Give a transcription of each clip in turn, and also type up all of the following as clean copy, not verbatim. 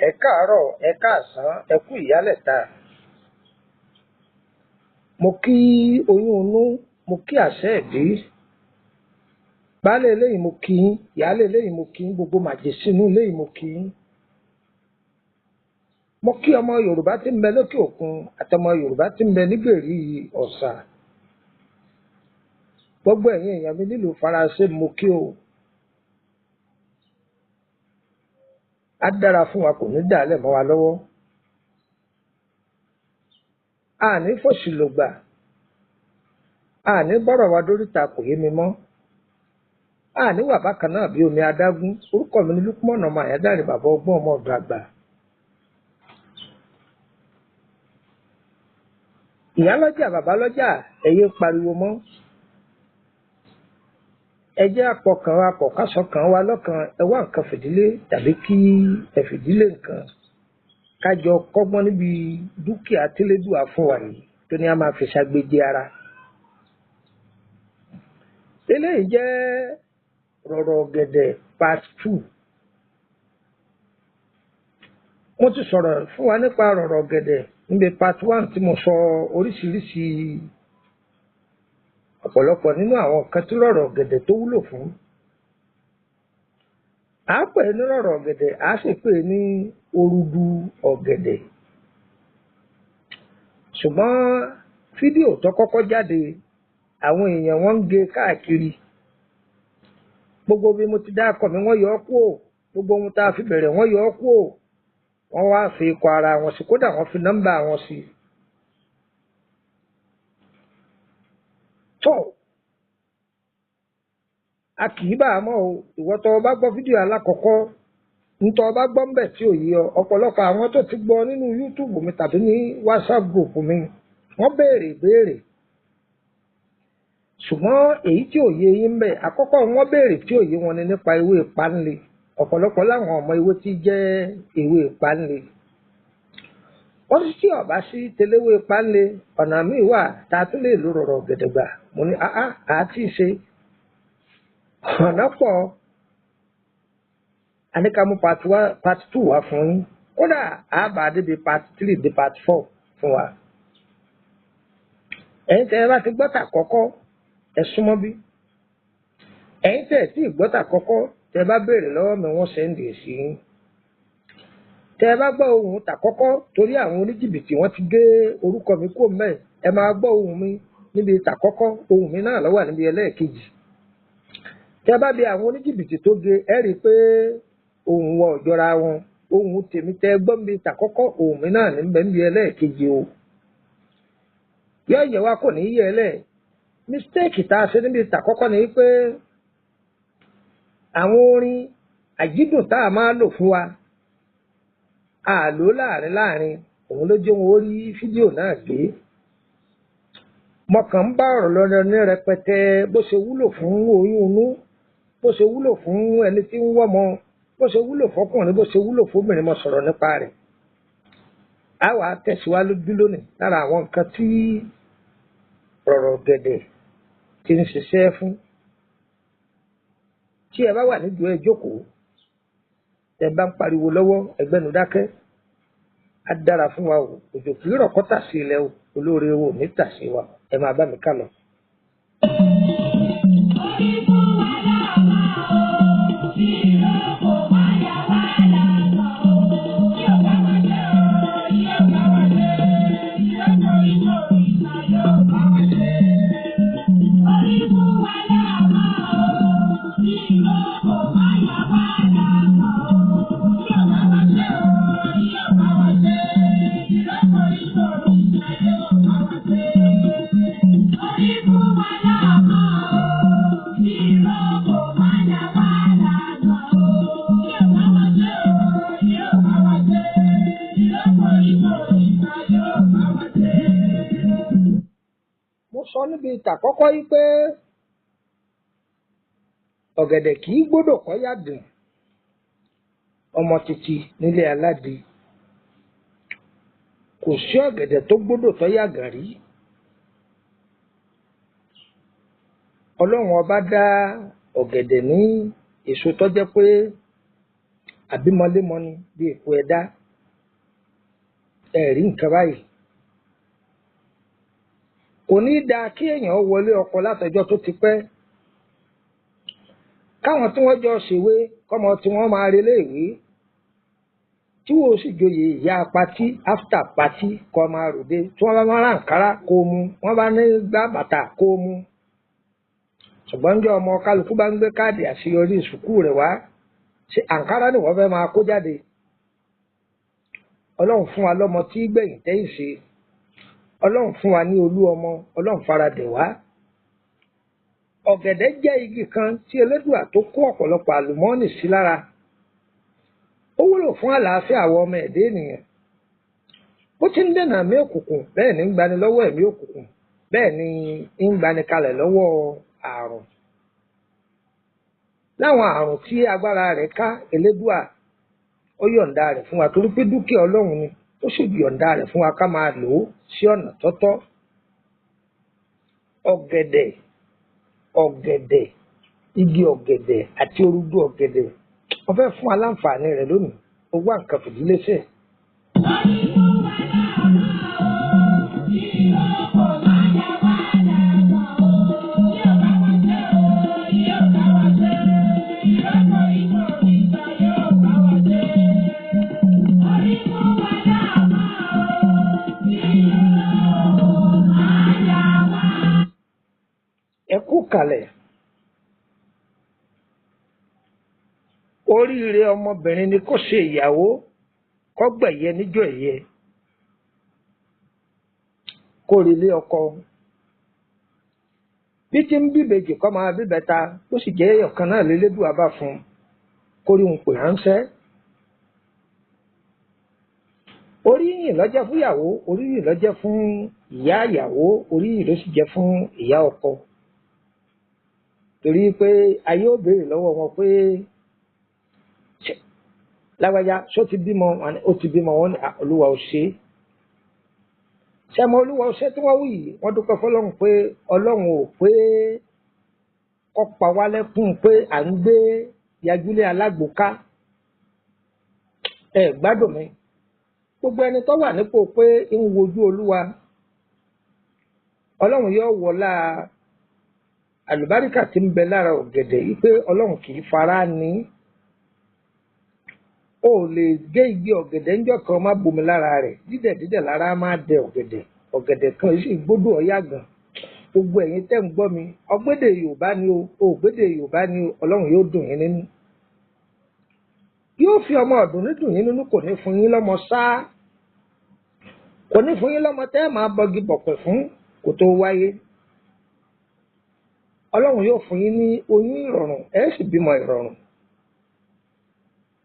Ẹ káàárọ̀, ẹ káàsán, ẹ kú ìyálẹ̀ta. Mo kí oyún inú, mo kí àṣẹ ìdí. Baálé eléyìí mo kí yín, ìyálé eléyìí mo kí yín, gbogbo màjèṣínú eléyìí mo kí yín. Mo kí ọmọ Yorùbá tí ń bẹ lókè òkun àtọmọ Yorùbá tí ń bẹ nígbèrí ọ̀sà. Gbogbo ẹ̀yin èèyàn mi nílùú Faransé mo kí o. Á dára fún wa, kò ní dàálẹ̀ mọ́ wa lọ́wọ́. Àní fòṣì lògbà, àní bọ́rọ̀ wa dóríta kò yé mi mọ́. Àní wà bákan náà bí omi adágún. Orúkọ mi ni Lúkúmọ̀nà ọmọ Àyádáre bàbá ọgbọ́n ọmọ ọ̀dọ̀ àgbà. Ìyá lọ́jà bàbá lọ́jà ẹ yé pariwo mọ́. Ẹ jẹ́ apọ̀kásọ̀kan wa lọ́kàn, ẹ wá nǹkan fìdílé tàbí kí ẹ fìdílé nǹkan. Kájọ kọ́gbọ́n níbi dúkìá tílédùá fún wa yìí tó ní a máa fi ṣàgbéjì ara. Eléyìí jẹ́ Rọ̀rọ̀ Ọ̀gẹ̀dẹ̀ part 2. Mo ti sọ̀rọ̀ fún wa nípa Rọ̀rọ̀ Ọ̀gẹ̀dẹ̀ níbi part 1 tí mo sọ oríṣiríṣi ọ̀pọ̀lọpọ̀ nínú àwọn nǹkan tí Rọ̀rọ̀ Ọ̀gẹ̀dẹ̀ tó wúlò fún. À á pè é ní Rọ̀rọ̀ Ọ̀gẹ̀dẹ̀, à á sì pè é ní Orudu Ọ̀gẹ̀dẹ̀. Ṣùgbọ́n fídíò tó kọ́kọ́ jáde àwọn èèyàn wọ́n ń gé káàkiri. Gbogbo bí mo ti dákọ̀ mi wọ́n yọ ọ́ kúò, gbogbo ohun tá a fi bẹ̀rẹ̀ wọ́n yọ ọ́ kúò. Wọ́n wá fi ikọ̀ ara wọn sí, kódà wọ́n fi nọ́mbà wọn sí. Tó a kì í bá a mọ́ o, ìwọ tó o bá gbọ́ fídíò alákọ̀ọ́kọ́ ntọ́ ọba gbọ́ mbẹ̀ tí ò yí ọ, ọ̀pọ̀lọpọ̀ àwọn tó ti gbọ́ nínú YouTube mi tàbí ní WhatsApp group mi wọ́n béèrè ìbéèrè. Ṣùgbọ́n èyí tí ò yé yín mbẹ̀, àkọ́kọ́ wọ́n béèrè tí ò yé wọn ni nípa ewé ìpánlé. Ọ̀pọ̀lọpọ̀ láwọn ọmọ ewé tí jẹ́ ewé ìpánlé. Wọ́n sì tí ọ̀bá sí tẹléwé ìpánlé, ọ̀nà míì wà tá a tún lè lo Rọ̀rọ̀ Ọ̀gẹ̀dẹ̀ gbà. Mo ní àti ṣe ọ̀nà pọ̀. Àníkàmú part 2 wá fún yín. Kódà àbá débi part 3 dé part 4 fún wa. Ẹ̀yin tẹ́ ẹ bá ti gbọ́tà kọ́kọ́ ẹ súnmọ́ bí. Ẹ̀yin tẹ́ ẹ tí gbọ́tà kọ́kọ́ tẹ́ bá béèrè lọ́wọ́ mi wọ́n sẹ́ndì sí yín. Tẹ́ ẹ bá gbọ́ ohùn tà kọ́kọ́ torí àwọn oníjìbìtì wọ́n ti gé orúkọ mi kúrò mẹ́. Ẹ máa gbọ́ ohùn mi níbi tà kọ́kọ́, ohùn mi náà ló wà níbi ẹlẹ́ẹ̀kejì. Tẹ́ bá bi àwọn oníjìbìtì tó gé ẹ rí i pé ohùn wọn ò jọra wọn. Ohùn tèmi tẹ́ gbọ́ níbi tà kọ́kọ́, ohùn mi náà níbi ẹlẹ́ẹ̀kejì o. Yọ̀ọ̀yẹ̀ wa kò ní yẹ ẹlẹ́. Mistake tá a ṣe níbi tà kọ́kọ́ ni pé àwọn orin àjídùn tá a máa lò fún wa àlò láàrin òun ló jẹ́ wọn ó rí fídíò náà gbé. Mo kàn ń bá ọ̀rọ̀ lọ́dọ̀ ní rẹpẹtẹ bó ṣe wúlò fún oyún inú, bó ṣe wúlò fún ẹni tí ń wọ́mọ, bó ṣe wúlò fọkùnrin, bó ṣe wúlò fóbìnrin. Mo sọ̀rọ̀ nípa rẹ̀. A wà tẹ̀síwájú lónìí lára àwọn nǹkan tí Rọ̀rọ̀ Ọ̀gẹ̀dẹ̀ ti ń ṣiṣẹ́ fún. Tí ẹ bá wà nídùú ẹ jókòó, ẹ bá ń pariwo lọ́wọ́ ẹgbẹ́nu dákẹ́. Á dára fún wa o, òjò kì í rọ̀ kó tà sí ilẹ̀ o, olóore wo ní tà sí wa. Ẹ máa bá mi ká lọ. Ìwulo. níbi ìtàkọ́kọ́ yìí pé ọ̀gẹ̀dẹ̀ kì í gbọ́dọ̀ kọ́ yàdùn ọmọ títí nílé aládìí kò sí ọ̀gẹ̀dẹ̀ tó gbọ́dọ̀ tó yàgàn rí. Ọlọ́run ọba dá ọ̀gẹ̀dẹ̀ ní èso tó jẹ́ pé àbímọlémọ ni bí èpo ẹ̀dá ẹ̀rí nǹkan báyìí. Kò ní dáa kí èèyàn wọlé ọkọ látọjọ́ tó ti pẹ́ káwọn tí wọ́n jọ ṣèwé kọ́mọ tí wọ́n máa relé ìwé tí wọ́n sì joyè ìyá patí after patí kọ́ máa ròde tí wọ́n bá máa rán àǹkárá kó mu wọ́n bá ní gbá bàtà kó mu. Ṣùgbọ́n jẹ́ ọmọ kálukú bá ń gbé káàdì àṣeyọrí sùkúù rẹ̀ wá ṣe àǹkárá ni wọ́n fẹ́ máa kó jáde. Ọlọ́run fún wa lọ́mọ tí gbẹ̀yìn tẹ́yìn ṣe. Ọlọ́run fún wa ní olú ọmọ, Ọlọ́run faradẹ̀ wá. Ọ̀gẹ̀dẹ̀ jẹ́ igi kan tí Elédùà tó kó ọ̀pọ̀lọpọ̀ àlùmọ́ọ́nì sí lára. Ó wúlò fún àlàáfíà àwọn ọmọ ẹ̀dá ènìyàn. Ó ti ń dènà ẹ̀mí òkùnkùn, bẹ́ẹ̀ ni ń gbani lọ́wọ́ ẹ̀mí òkùnkùn, bẹ́ẹ̀ ni ń gbani kalẹ̀ lọ́wọ́ àrùn. Láwọn àrùn tí agbára rẹ̀ ká Elédùà ó yọ̀ǹda rẹ̀ fún wa torí pé dúkìá Ọlọ́run ni ó sì yọ̀ǹda rẹ̀ fún wa ká máa lò ó sí ọ̀nà tọ́tọ́. Ọ̀gẹ̀dẹ̀ igi ọ̀gẹ̀dẹ̀ àti orúgbó ọ̀gẹ̀dẹ̀ wọ́n fẹ́ fún aláǹfààní rẹ̀ lónìí ó wá nǹkan fìdílé sẹ̀. Ẹ kú kalẹ̀. Oríire ọmọbìnrin ni kó ṣe ìyàwó kó gbẹ̀yẹ níjọ́ ẹ̀yẹ kó relé ọkọ. Bí tí ń bíbejì kó máa bíbẹta ó sì jẹ́ ọ̀kan náà l'Elédùà bá fún kó rí òun pè ránṣẹ́. Oríyìn ló jẹ́ fún ìyàwó, oríyìn ló jẹ́ fún ìyá ìyàwó, oríyìn ló sì jẹ́ fún ìyá ọkọ. Torí pé ayé ó béèrè lọ́wọ́ wọn pé lágbájá ṣó ti bímọ, ó ti bímọ, wọn ní Olúwa ò ṣe. Ṣẹ́mọ Olúwa ò ṣe tí wọ́n wí yìí wọ́n dúpẹ́ fọlọ́run pé Ọlọ́run ò pé kọ́ pa wá lẹ́kùn pé à ń gbé yajúlé alágbòká. Ẹ gbádùn mi. Gbogbo ẹni tó wà nípò pé ń wojú Olúwa Ọlọ́run yóò wọlá àlùbáríkà tí ń bẹ lára ọ̀gẹ̀dẹ̀ yìí pé Ọlọ́run kì í fara ní. O lè gé igi ọ̀gẹ̀dẹ̀ ńjọ́ kan má bomi lára rẹ̀ dídẹ̀ lára máa dẹ ọ̀gẹ̀dẹ̀ kan yìí sì gbódò ọ̀yà gan. Gbogbo ẹ̀yin tẹ́ ń gbọ́ mi ọgbédè Yorùbá ni o ògbédè Yorùbá ni o Ọlọ́run yóò dùn yín nínú. Yóò fi ọmọ ọ̀dùn nídùn yín nínú kò ní fún yín lọ́mọ sáá. Kò ní fún yín lọ́mọ tẹ́ máa bọgi bọ̀pẹ̀ fún kó tó wáyé. Ọlọ́run yóò fún yín ní oyún ìrọ̀rùn ẹ sì bímọ ìrọ̀rùn.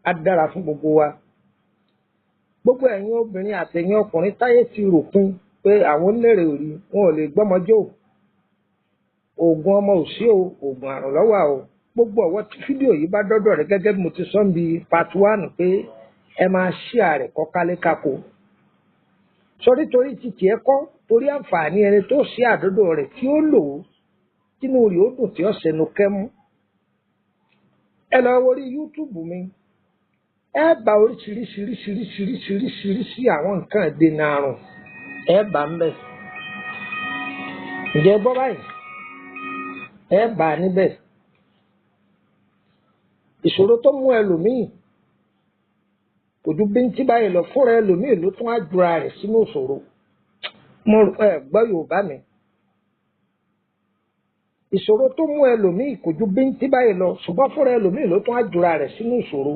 Á dára fún gbogbo wa. Gbogbo ẹ̀yin obìnrin àtẹ̀yin ọkùnrin táyé ti rò pin pé àwọn lérè òrí wọn ò lè gbọ́mọjó. Oògùn ọmọ ò sí o, oògùn àrùn ló wà o. Gbogbo ọwọ́ tí fídíò yìí bá dọ́dọ̀ rẹ̀ gẹ́gẹ́ bí mo ti sọ bí part 1 pé ẹ máa share rẹ̀ kọ́ kálékáko. Sọrí torí títí ẹ kọ́ torí àǹfààní ẹni tó ṣe àdọ́dọ̀ rẹ̀ tí ó lò ó tínú rẹ̀ ó dùn tí ó ṣẹnu kẹ́mú. Ẹ lọ wọrí YouTube mi. Ẹ bá oríṣiríṣiríṣiríṣiríṣiríṣi àwọn nǹkan ìdènà àrùn ẹ bá ń bẹ̀. Ǹjẹ́ gbọ́ báyìí? Ẹ bá a níbẹ̀. Ìṣòro tó mú ẹlòmíì kò ju bíntín báyìí lọ fúnra ẹlòmíì ló tún á jura rẹ̀ sínú ìṣòro. Mo gbọ́ Yorùbá mi. Ìṣòro tó mú ẹlòmíì kò ju bíntín báyìí lọ ṣùgbọ́n fúnra ẹlòmíì ló tún á jura rẹ̀ sínú ìṣòro.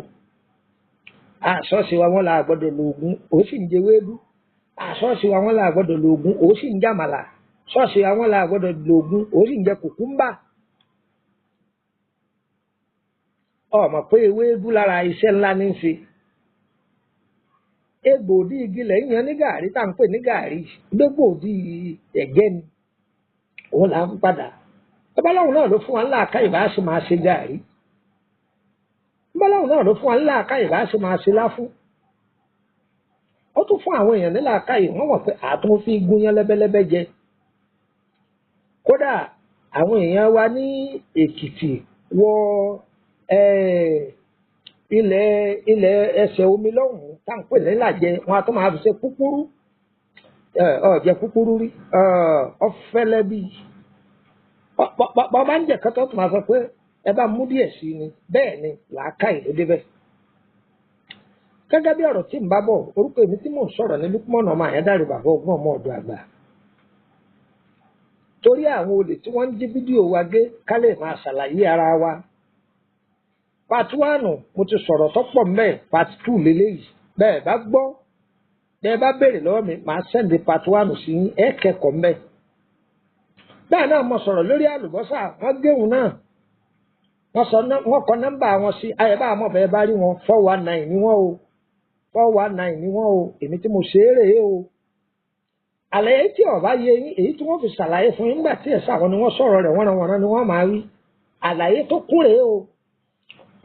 Ṣọ́ọ̀ṣì wa wọ́n la gbọ́dọ̀ lo oògùn ó sì ń jẹ wéédú. Ṣọ́ọ̀ṣì wa wọ́n la gbọ́dọ̀ lo oògùn ó sì ń jàmàlà. Ṣọ́ọ̀ṣì wa wọ́n la gbọ́dọ̀ lo oògùn ó sì ń jẹ kùkúmbà. Ọmọ pé ewédú lára iṣẹ́ ńlá ní í ṣe. Egbòdì igi lẹ́yìn yan ní gàárì tá à ń pè ní gàárì gbégbòdì ẹ̀gẹ́ ni. òun là ń padà ọlọ́run náà ló fún wa ńlá àkáyè bá ṣe máa ṣe gààrí ọlọ́run náà ló fún wa ńlá àkáyè bá ṣe máa ṣe láfún ó tún fún àwọn èèyàn nílà àkáyè wọ́n mọ̀ pé àtún fi gúnyán lẹ́bẹ́lẹ́bẹ́ jẹ kódà àwọn èèyàn wa ní Èkìtì wọ ilẹ̀ ẹsẹ̀ omi lọ́hùn-ún tá à ń pè ní Ìlàjẹ wọn a tún máa fi ṣe kúkúrú ọ̀jẹ̀ kúkúrú rí ọ̀fẹ́lẹ́ bíi bàbá ń jẹ kẹtọ tó máa sọ pé ẹ bá mú díẹ̀ sí ni bẹ́ẹ̀ ni làákàyè ló débẹ̀. gẹ́gẹ́ bí ọ̀rọ̀ tí ń bá bọ̀ orúkọ èmi tí mò ń sọ̀rọ̀ ní Lukman ọmọ Àyándáré bàbá ọgbọ́n ọmọ ọ̀dọ̀ àgbà. torí àwọn olè tí wọ́n ń jí fídíò wa gé ká lè máa ṣàlàyé ara wa. part 1 mo ti sọ̀rọ̀ tó pọ̀ mẹ́ẹ̀ part 2 lélẹ́yìí bẹ́ẹ̀ bá gbọ́ bẹ́ẹ̀ bá béèrè lọ́wọ́ mi màá sẹ́ndì part 1 sí ẹ kẹ́kọ̀ọ́ mẹ́ẹ̀. bẹ́ẹ̀ náà mo sọ̀rọ̀ lórí àlùbọ́sà wọ́n géun náà wọ́n kọ nọ́mbà wọn sí ayẹ̀bá àmọ́ bẹ́ẹ̀ bá rí wọn 419 ni wọ́n o 419 ni wọ́n o èmi tí mo ṣe é rèé o. àlàyé tí ọ̀bá yé yín èyí tí wọ́n fi ṣàlàyé fún yín nígbà tí ẹ̀ sáwọn ni wọ́n sọ̀rọ̀ rẹ̀ wọ́nranwọ̀nran ni wọ́n máa wí àlàyé tó kún rèé o.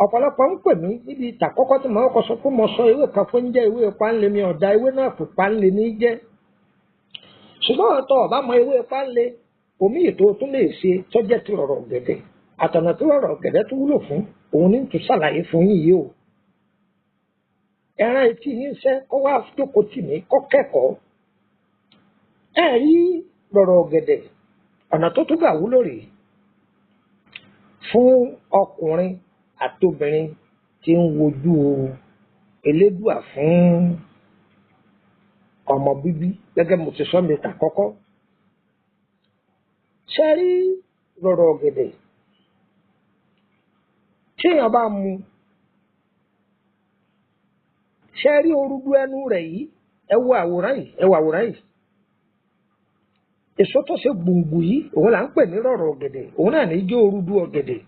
ọ̀pọ̀lọpọ̀ ń pè mí níbi ìtàkọ́kọ́ tí mo kọ́ sọ pé mo sọ ewé kan fún jẹ́ ewé páńlé mi ọ̀dà ewé náà pè páńlé ní jẹ́ ṣùgbọ́n ọ̀tọ̀ ọ̀bá mọ ewé páńlé omi ètò tún lè ṣe tọ́jẹ́ tí rọ̀rọ̀ gẹ̀dẹ̀ àtọ̀nà tí rọ̀rọ̀ gẹ̀dẹ̀ tó wúlò fún òun ní tún ṣàlàyé fún yín yìí o. ẹran etí yín ṣẹ́ kó wá jókòó tì mí kọ́ kẹ́kọ̀ọ́. ẹ rí rọ̀rọ̀ gẹ̀dẹ̀ ọ̀nà tó tún gbà wúlò rèé fún ọkùnrin àtobìnrin tí ń wojú elédùà fún ọmọ bíbí gẹ́gẹ́ mo ti sọ mẹ́ta kọ́kọ́. ṣe rí rọ̀rọ̀ ọ̀gẹ̀dẹ̀ tí èèyàn bá mu ṣe rí orúdú ẹnu rẹ̀ yìí ẹ wo àwòrán yìí èso tó ṣe gbùngbù yìí òun là ń pè ní rọ̀rọ̀ ọ̀gẹ̀dẹ̀ òun náà ní jẹ́ orúdú ọ̀gẹ̀dẹ̀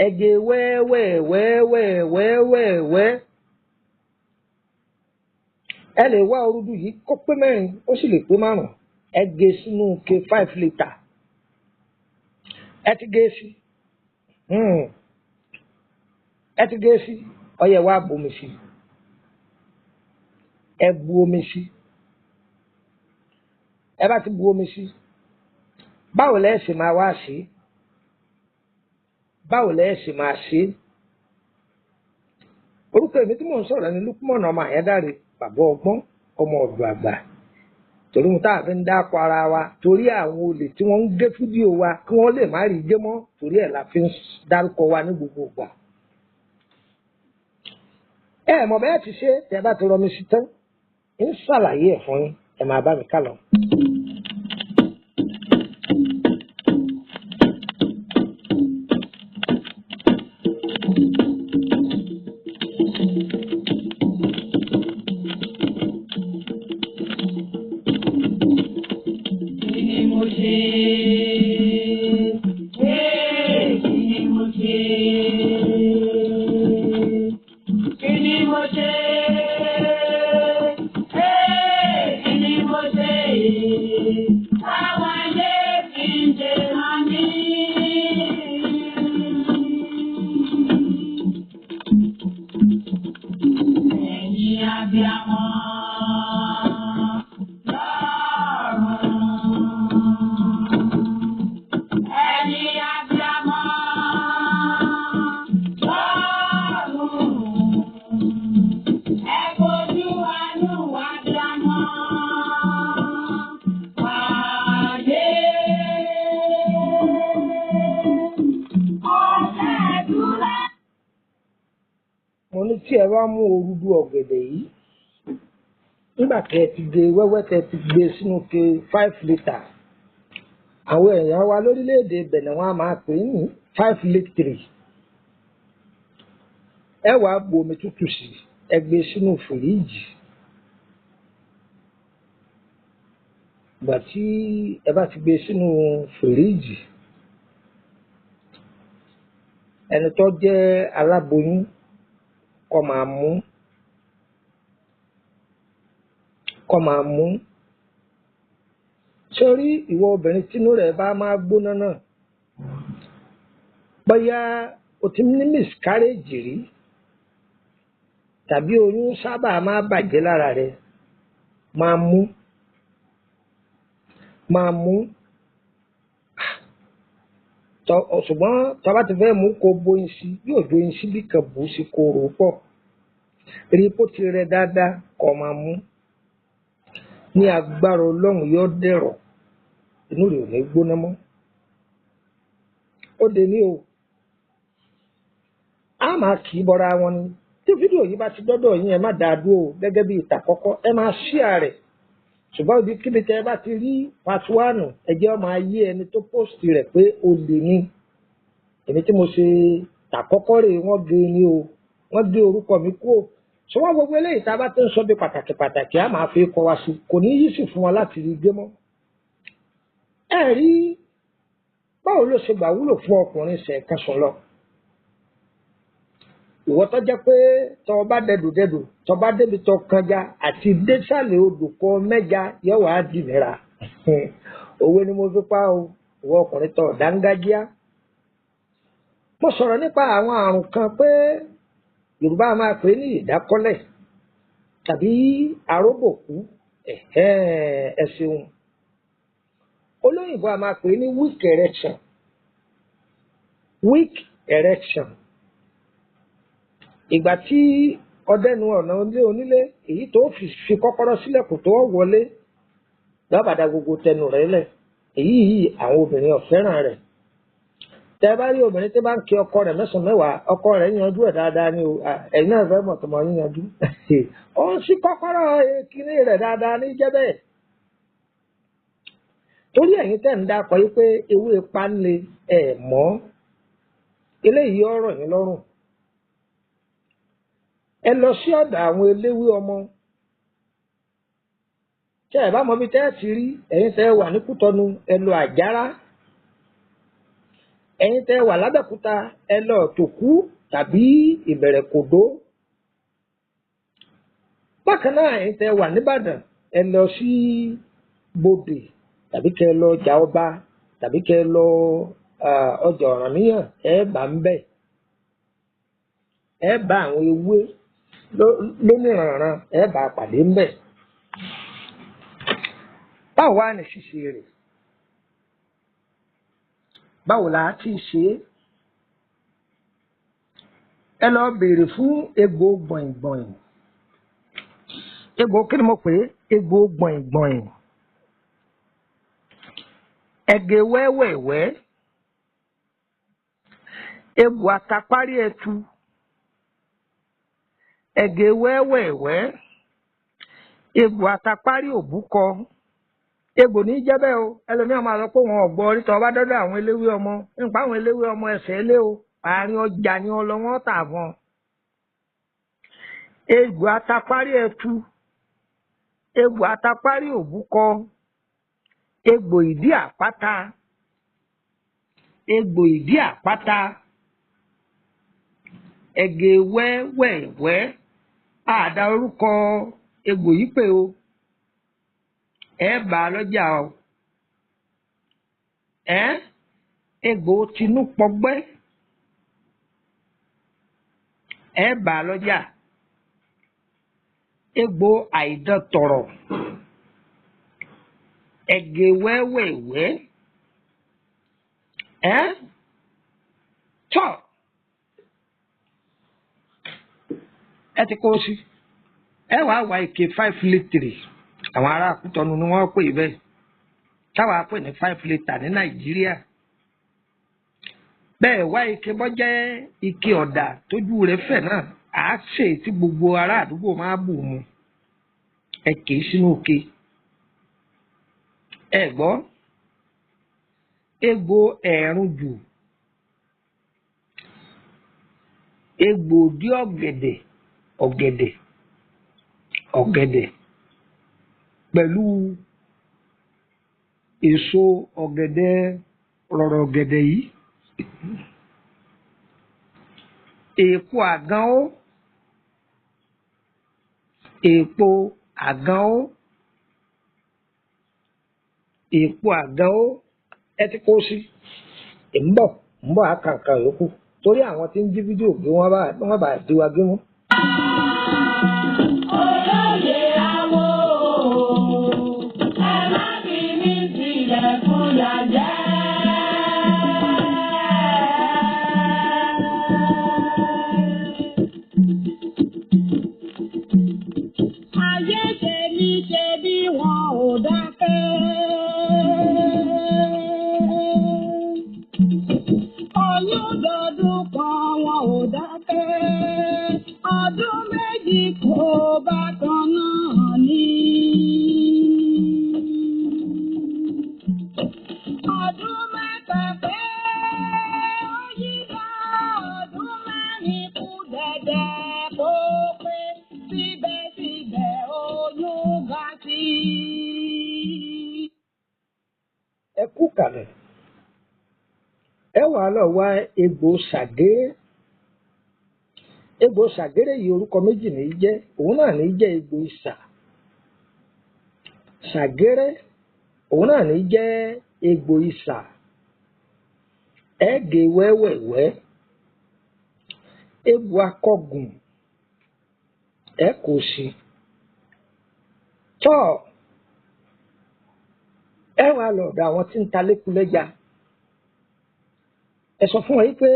ẹ̀gẹ̀ wẹ́wẹ́wẹ́wẹ́wẹ́ ẹ lè wá orúdú yìí kó pé 4 ó sì lè pé 5 ẹ gé sínú ke 5 litre ẹ ti gé sí ọyẹ wa bomi sí ẹ bu omi sí ẹ bá ti bu omi sí báwo lẹ ṣe máa wá sí báwo lẹ ṣe máa ṣe orúkọ èmi tí mò ń sọ̀rọ̀ ní Lukman ọmọ Àyándáré bàbá ọgbọ́n ọmọ ọ̀dọ̀ àgbà torí mo tá a fi ń dáko ara wa torí àwọn olè tí wọ́n ń gé fídíò wa kí wọ́n lè má rí gé mọ́ torí ẹ̀ la fi ń dárúkọ wa ní gbogbo ìgbà. ẹ mọ̀ bẹ́ẹ̀ ti ṣe tẹ́ bá ti rọmi sí tán ń ṣàlàyé ẹ̀ fún yín ẹ máa bá mi ká lọ. mo ní tí ẹ bá mú orúdú ọ̀gẹ̀dẹ̀ yìí nígbà tẹ́ ẹ ti gé wẹ́wẹ́ tẹ́ ẹ ti gbé sínú ke 5 litre àwọn èèyàn wa lórílẹ̀‐èdè Benin wọn a máa pè é ní 5 litre ẹ wàá bu omi tútù sí ẹ gbé sínú fìríìjì ìgbà tí ẹ bá ti gbé sínú fìríìjì ẹni tó jẹ́ aláboyún kó máa mú sórí ìwọ obìnrin tínú rẹ̀ bá máa gbóná náà bóyá o ti ní miscarriage rí tàbí oyún sábà máa bàjẹ́ lára rẹ̀ máa mú ṣùgbọ́n tọ́ba ti fẹ́ mú kó bóyin sí yóò dóyin sí bí kan bù sí kó rò pọ̀ rí kó ti rẹ dáadáa kọ́ máa mú ní agbára Ọlọ́run yóò dẹ̀rọ̀ inú rẹ̀ ò ní gbóná mọ́ ó dé ní o a máa kì í bọra wọn ni tí fídíò yìí bá ti dọ́dọ̀ yín ẹ má dáa dúró gẹ́gẹ́ bí ìtàkọ́kọ́ ẹ máa share rẹ̀ ṣùgbọ́n ibi kíbi tẹ́ ẹ bá ti rí part 1 ẹ jẹ́ ó máa yé ẹni tó post rẹ̀ pé o lè ní èmi tí mo ṣe tàkọ́kọ́ rè wọ́n gé ni o wọ́n gé orúkọ mi kúrò ṣùgbọ́n gbogbo eléyìí tá a bá tó ń sọ bí pàtàkì a máa fi kọ wa sí kò ní yí sì fún wa láti rí gbé mọ́ ẹ rí báwo ló ṣe gbà wúlò fún ọkùnrin ṣẹ̀ẹ̀kan sùn lọ ìwọ tó jẹ́ pé tó bá dẹdùdẹdù tó bá débi tó kanja àti désàlẹ̀ odò kọ mẹ́ja yóò wá di nira òwe ni mo fi pa o ìwọ ọkùnrin tó dángájíá mo sọ̀rọ̀ nípa àwọn àrùn kan pé Yorùbá máa pè ní ìdákọ́lẹ̀ tàbí aróbòkú ẹ ṣeun olóyìnbó a máa pè ní weak erection ìgbà tí ọdẹnu ọ̀nà ilé onílé èyí tó fi kọ́kọ́rọ́ sílẹ̀kùn tó wọlé lọ́bàdà gbogbo tẹnu rẹ̀ lẹ̀ èyí àwọn obìnrin ọ̀fẹ́ràn rẹ̀ tẹ́ bá rí obìnrin tí bá ń kí ọkọ rẹ̀ mẹ́sàn-án mẹ́wàá ọkọ rẹ̀ yanjú ẹ̀ dáadáa ni o ẹ̀yin náà fẹ́ mọ̀ tó mọ̀ yín yanjú ó ń ṣí kọ́kọ́rọ́ kíní rẹ̀ dáadáa ní jẹ́ bẹ́ẹ̀ torí ẹ̀yin tẹ́ ń dákọ̀ yí pé ewé pánlé ẹ̀ mọ́ eléyìí ọ̀rọ̀ yín lọ́rùn ẹ lọ sí ọ̀dọ̀ àwọn eléwé ọmọ tí ẹ bá mọ bí tẹ́ ẹ ti rí ẹ̀yin tẹ́ wà ní Kútọ́nù ẹ lọ Àjárá ẹ̀yin tẹ́ wà lábẹ́òkúta ẹ lọ Tòkú tàbí Ìbẹ̀rẹ̀kòdó bákan náà ẹ̀yin tẹ́ wà nìbàdàn ẹ lọ sí Bòdè tàbí kẹ́ lọ ọjà ọba tàbí kẹ́ lọ ọjà Ọ̀rànmíyàn ẹ bá ń bẹ̀ ẹ bá àwọn ewé lónìrànràn ẹ bá pàdé ń bẹ̀ báwo wá ní ṣíṣe rẹ̀ báwo la ti ṣe ẹ lọ béèrè fún egbò gbọ̀ngbọ̀n egbò kí ni mo pè é egbò gbọ̀ngbọ̀n ẹ̀gẹ́ wẹ́wẹ̀wẹ́ egbò àtàpárí ẹtu ẹ̀gẹ́ wẹ́wẹ̀wẹ́ egbò àtàpárí òbúkọ egbò ní jẹ́bẹ́ o ẹlòmíràn máa sọ pé wọn ò gbọ́ orí tó bá dọ́dọ̀ àwọn eléwé ọmọ nípa àwọn eléwé ọmọ ẹsẹ̀ ilé o àárín ọjà ni wọn lọ wọn tà fún ọ. egbò àtàpárí ẹtu egbò àtàpárí òbúkọ egbò ìdí àpáta ẹ̀gẹ́ wẹ́wẹ̀wẹ́ àdá orúkọ egbò yìí pé o ẹ bá a lọ́jà o egbò tinú pọgbẹ́ ẹ bá a lọ́jà egbò àìdọ̀tọ̀rọ̀ ẹ̀gẹ́ wẹ́wẹ̀wẹ́ tọ́ ẹ ti kó sí ẹ wàá wá ike 5 litre àwọn ará Kútọ́nù ni wọ́n pè bẹ́ẹ̀ táwa pè ní 5 litre ní Nàìjíríà bẹ́ẹ̀ wá ike bọ́ jẹ́ ike ọ̀dà tójú rẹ̀ fẹ̀ náà à á ṣe tí gbogbo ará àdúgbò máa bù mu ẹ kì í sínú òkè ẹ gbọ́ egbò ẹ̀rùn jù egbò òdí ọ̀gẹ̀dẹ̀ pẹ̀lú èso ọ̀gẹ̀dẹ̀ rọ̀rọ̀ ọ̀gẹ̀dẹ̀ yìí èpo àgàn ó èpo àgàn ó ẹ ti kó sí ń bọ̀ àkàǹkà yòókù torí àwọn tí ń jí fídíò gbé wọ́n bá di wa gbé mú. Olóyè awo, ẹ má fi mí sílẹ̀ fún yàjẹ́. Ayé tèmi ṣe bí wọn ò dákẹ́. Oyún dọdún kan wọn ò dákẹ́. Ọdún méjì kò bá kan náà ní. Ọdún mẹ́ta pé ó yíyá. Ọdún mẹ́rin kù dẹ̀dẹ̀ kó pé síbẹ̀síbẹ̀ oyún ga sí. ẹ kú kalẹ̀ ẹ wàá lọ wá egbò ṣàgéré. Egbò ṣàgéré yìí orúkọ méjì ní í jẹ́ òun náà ní í jẹ́ egbò isà. Ṣàgéré òun náà ní í jẹ́ egbò isà. Ẹ gé wẹ́wẹ̀wẹ́. Egbò akọgùn ẹ kò sí. Tọ́ ẹ wá lọ ọ̀dọ̀ àwọn tí ń ta lékulẹ́jà. Ẹ sọ fún wọn yìí pé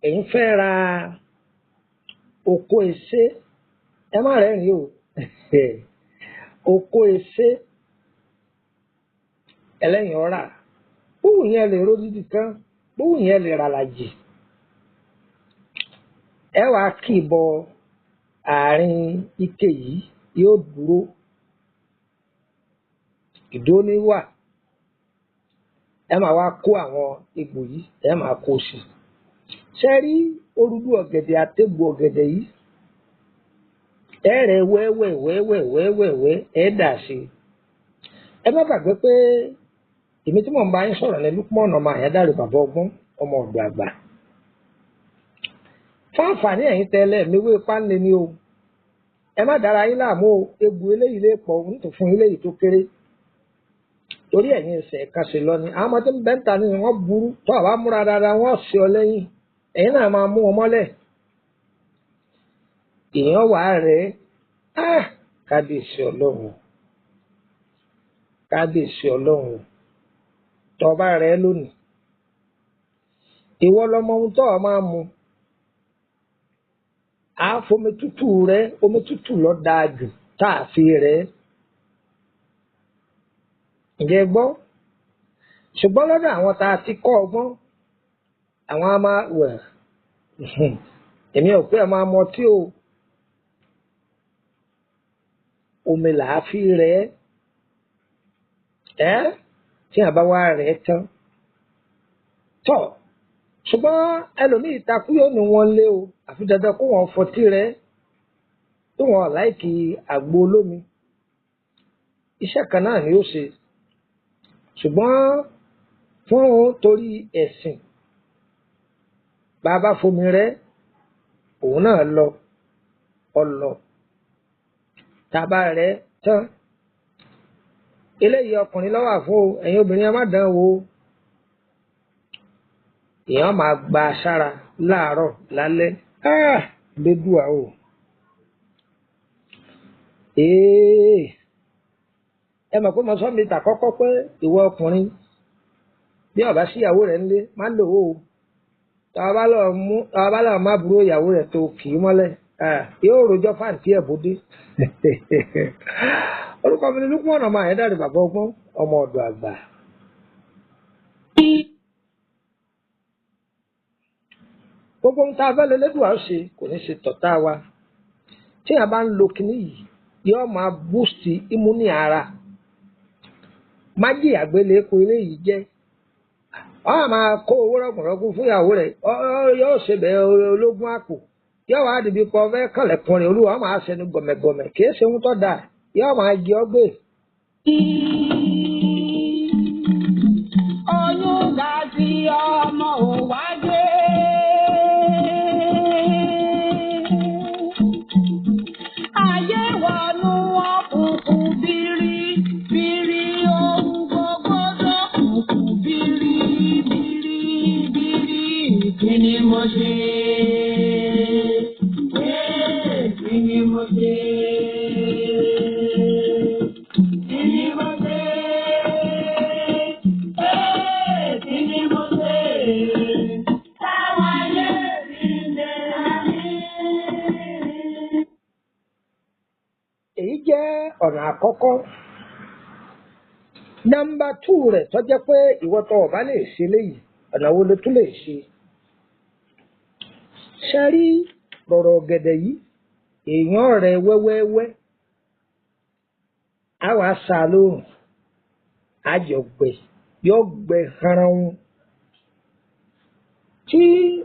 ẹ̀yin fẹ́ ra oko èsé. Ẹ má rẹ́rìn o oko èsé ẹlẹ́yin ọ̀rà bówù yẹn lè ródìdì kan bówù yẹn lè ràlàjì. Ẹ wá kì í bọ àárín ike yìí yóò dúró ìdóní wà. Ẹ máa wá kó àwọn egbò yìí ẹ máa kó sí. Ṣé rí orúdú ọ̀gẹ̀dẹ̀ àtẹ̀gbò ọ̀gẹ̀dẹ̀ yìí ẹ rẹ̀ wẹ́wẹ́wẹ́wẹ́wẹ́ ẹ dà sí. Ẹ má gbàgbé pé èmi tí mò ń bá yín sọ̀rọ̀ ní Lukman ọmọ Àyádáre bàbá ọgbọ́n ọmọ ọ̀dọ̀ àgbà. Fún àǹfààní ẹ̀yin tẹ́lẹ̀ mi wé pánlé ni o. Ẹ má dára yín láàmú o. Egbò eléyìí lè pọ̀ nítorí fún eléyìí tó kéré. Torí ẹ̀yin ẹsẹ̀ ẹ̀ka ṣe lọ ni àwọn ọmọdé ń bẹ́ńtà ni wọ́n burú tó àwa múra dáadáa wọ́n ṣe ọ lẹ́yìn ẹ̀yin náà máa mú wọn mọ́lẹ̀. Èèyàn wà rẹ̀ kábíyèsí ọlọ́run kábíyèsí ọlọ́run tó bá rẹ̀ lónìí. Ìwọ lọmọ ohun tó ọ máa mu. Àáfomi tútù rẹ̀ omi tútù lọ dáa jù tá a fi rẹ̀. Ǹjẹ́ gbọ́? Ṣùgbọ́n lọ́dọ̀ àwọn tá a ti kọ́ ọgbọ́n àwọn a máa wẹ̀ èmi ò pé ẹ máa mọ tí o omi là á fi rẹ̀ ẹ́ tí a bá wá rẹ̀ tán tọ̀ ṣùgbọ́n ẹlòmíì takú yóò ní wọn lé o àfi dandan kó wọn fọtí rẹ̀ tí wọn láìkì àgbo olómi iṣẹ́ kan náà ni ó ṣe. Ṣùgbọ́n fún torí ẹ̀sìn bàbá fomi rẹ̀ òun náà lọ ọlọ tàbá rẹ̀ tán. Eléyìí ọkùnrin ló wà fún o ẹ̀yin obìnrin ẹ má dán wò. Èèyàn máa gba sára láàárọ̀ lálẹ́ lédùá o. Ẹ mọ̀ pé mo sọ mi tà kọ́kọ́ pé ìwọ ọkùnrin bí ọba sí ìyàwó rẹ̀ ńlé má lò ó. Tọ́wọ́ bá lọ má burú ìyàwó rẹ̀ tó kì í mọ́lẹ̀ yóò rojọ́ fáǹtì ẹ̀ bóde. Orúkọ mi ni Lukman ọmọ Àyádáre bàbá ọgbọ́n ọmọ ọ̀dọ̀ àgbà. Gbogbo ohun tá a fẹ́ lé lédùá ó ṣe kò ní ṣe tọ̀tá wa. Tí a bá ń lo kinní yìí yóò máa boost imuni ara. Májì àgbélé-epo eléyìí jẹ́ ọ máa kó owó rọ̀gùnrọ̀gùn fún ìyàwó rẹ̀ yóò ṣe bẹ́ẹ̀ ológun àpò yóò wá dìbí pọ̀ fẹ́ kànlẹ̀kùn rẹ̀ olúwa máa ṣẹnu gọ̀mẹ̀gọ̀mẹ̀ kì í ṣe ohun tó dáa yóò máa jẹ ọ́ gbé. Oyún ga sí ọmọ ò wá dé. Ayé wọnú òkùnkùn bírí bírí ohun gbogbo tó mo ṣe. Kí ni mo ṣe? Kí ni mo ṣe? Táwọn ayé mi lè rántí. Èyí jẹ́ ọ̀nà àkọ́kọ́. Nọ́mbà 2 rẹ̀ tó jẹ́ pé ìwọ tó o bá lè ṣe léyìí, ọ̀nà wo ló tún lè ṣe? Ṣé rí rọ̀rọ̀ ọ̀gẹ̀dẹ̀ yìí, èèyàn rẹ̀ wẹ́wẹ́wẹ́, á wàá sá lóòrùn, á jọ gbẹ, yóò gbẹ haran. Tí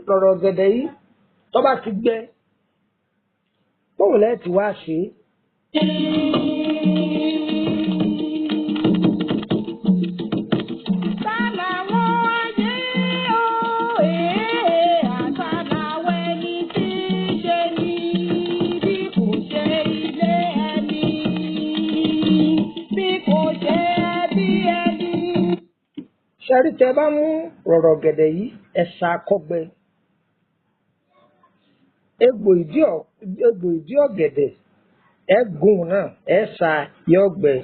rọ̀rọ̀ ọ̀gẹ̀dẹ̀ yìí tó bá ti gbẹ, bóun lẹ́ẹ̀ tí wá ṣe é. Ṣẹ́rí tẹ bá mú rọ̀rọ̀ ọ̀gẹ̀dẹ̀ yìí, ẹ sá kọ́gbẹ. Egbò ìdí ọ̀gẹ̀dẹ̀ ẹ gùn náà, ẹ sá yọ gbẹ.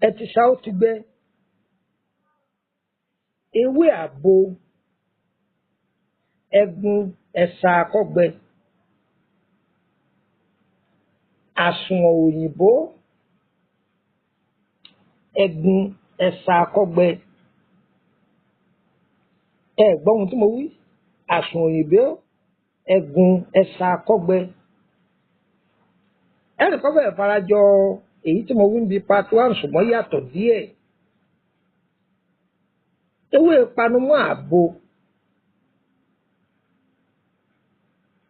Ẹ ti sá ó ti gbẹ. Ewé àbo ẹ̀gún ẹ sá kọ́gbẹ. Àsùnwọ̀n òyìnbó ẹ̀gún ẹ sá kọ́gbẹ. Ẹ gbọ́ ohun tí mo wí? Àsùnwọ̀n òyìnbó ẹ̀gún ẹ sá kọ́gbẹ. Ẹnì kan bẹ̀rẹ̀ farajọ èyí tí mo wí ń bi part 1 ṣùgbọ́n yàtọ̀ díẹ̀. Ewé panumọ́ àbo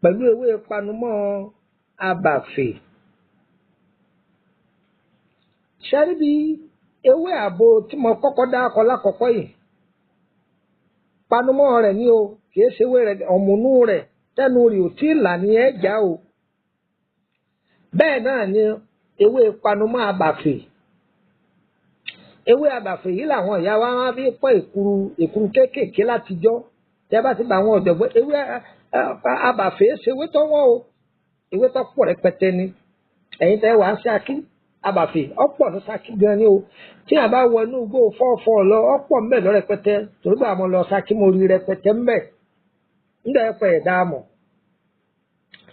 pẹ̀lú ewé panumọ́ abàfè. Ṣẹ́rí bí ewé àbo tí mo kọ́kọ́ dákọ lákọ̀ọ́kọ́ yìí, panumọ́ rẹ̀ ní o, kìí ṣe ewé rẹ̀, ọ̀mùnú rẹ̀ tẹ́nu rẹ̀ ò tí ì là ní ẹ̀já o. Bẹ́ẹ̀ náà ni ewé panumọ́ abàfè. Ewé abàfè yìí làwọn ìyá wa máa fi pọ́ èkuru kéékèèké látijọ́. Tẹ́ bá ti bá àwọn ọ̀jọ̀gbọ́n, ewé abàfè ṣe ewé tó wọ́n o, ewé tó pọ̀ rẹpẹtẹ ni. Ẹ̀yin tẹ́ wàá ṣe akí abàfè ọ̀pọ̀ ní Ṣakí gan ni o. Tí a bá wọ inú igbó fọ́ọ̀fọ́ lọ, ọ̀pọ̀ mbẹ̀ lọ rẹpẹtẹ, torí bá mo lọ Ṣakí mo rí rẹpẹtẹ mbẹ̀. Nígbà ẹ̀pẹ̀ ẹ̀dá mọ̀,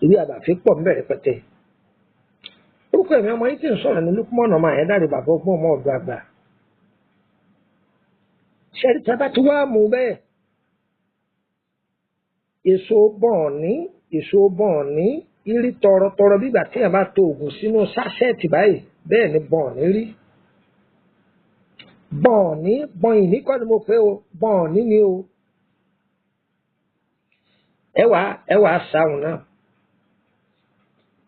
ewé abàfè pọ̀ mbẹ̀ rẹpẹtẹ. Orúkọ ẹ̀mí ọmọ yìí tí ń sọ̀rọ̀ ní Lúkúmọ̀nù ọmọ Àyẹ́dáre bàbá ọgbọ́n ọmọ ọ̀dọ́ àgbà. Ṣẹ́rí tí a bá ti wá mú bẹ́ẹ̀, èso bọ̀ọ̀ní irí tọrọtọrọ bí ìgbà tí èèyàn bá to oògùn sínú sáṣẹ́ẹ̀tì báyìí, bẹ́ẹ̀ ni bọ̀ọ̀ní rí. Bọ̀ọ̀ní kọ́ ni mo pè o, bọ̀ọ̀ní ni o. Ẹ wàá sáhùn náà.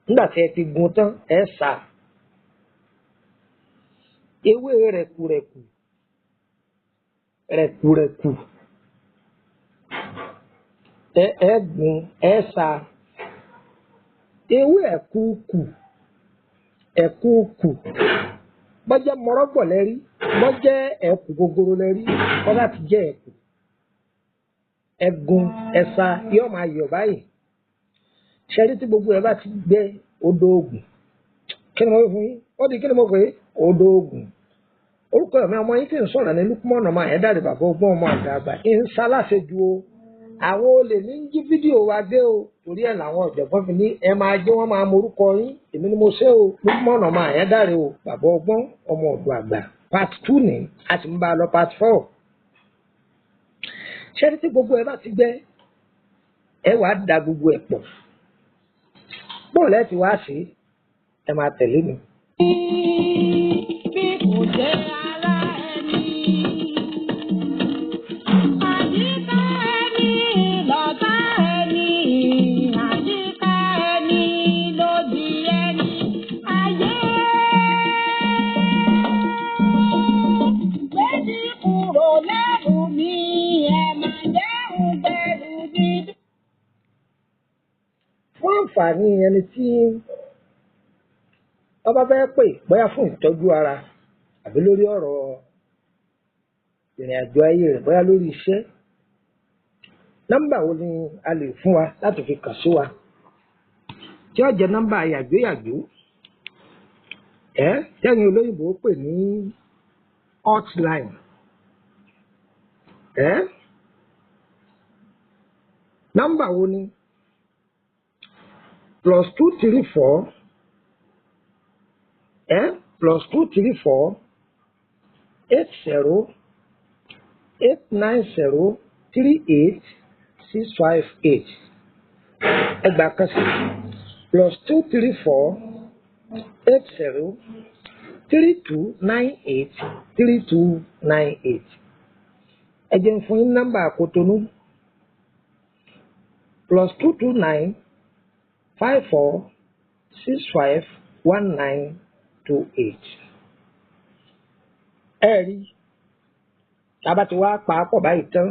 Nígbà tí ẹ ti gun tán, ẹ sá. Ewé rẹ̀kùrẹ̀kù ẹ gun ẹ sá. Ewé ẹ̀kúùkù bọ́jẹ́ mọ́rọ́gbọ̀ lẹ́rí, bọ́jẹ́ ẹ̀kú gogoro lẹ́rí, wọ́n láti jẹ́ ẹ̀kú. Ẹ̀gún ẹ̀sà yóò máa yọ̀ báyìí. Ṣẹ́rí tí gbogbo ẹ̀ bá ti gbẹ odò ògùn. Kí ni mo fún yín? Ó di kí ni mo pè é? Odò ògùn. Orúkọ ẹ̀mí ọmọ yín tí ń sọ̀rọ̀ ní Lúkúmọ̀nù ọmọ Àyẹ́dáre bàbá ọgbọ́n ọmọ àgbà. ń sáláṣejù o. Àwọn olè ní jí fídíò wa gbé o, torí ẹ̀ làwọn ọ̀jọ̀gbọ́n fi ní ẹ máa jẹ́ wọ́n máa morúkọ yín. Èmi ni mo ṣe o, Lúkúmọ̀nù ọmọ Àyẹ́dáre o, bàbá ọgbọ́n ọmọ ọ̀dọ́ àgbà. Part 2 ni a sì ń bá a lọ part 4. Ṣẹ́rí tí gbogbo ẹ bá ti gbẹ, ẹ wàá da gbogbo ẹ̀ pọ̀. Bóòlù ẹ ti wá sí, ẹ máa tẹ̀lé mi. Bí kò jẹ́ ara ẹni, àyíká ẹni lọ̀tá ẹni, àyíká ẹni lòdì ẹni, ayé. Gbéjì kúrò lẹ́rù mi, ẹ máa dẹ́rù bẹ̀rù mi. Fún àǹfààní ẹni tí ọba fẹ́ pè bóyá fún ìtọ́jú ara àbí lórí ọ̀rọ̀ ìrìn àjò ayé rẹ̀, bóyá lórí iṣẹ́, nọ́mbà wo ni a lè fún wa láti fi kàn sí wa? tí ó jẹ́ nọ́mbà yàgbéyàgbé tẹ́yìn olóyìnbó pè ní hotline nọ́mbà wo ni +234 +234 80 890 38658 ẹgbàá kan sí +234 80 3298 3298 ẹ jẹ́ n fún yín nọ́mbà Kòtónú +229 54 65 1928 ẹ rí tábà tí wàá pa á pọ̀ báyìí tán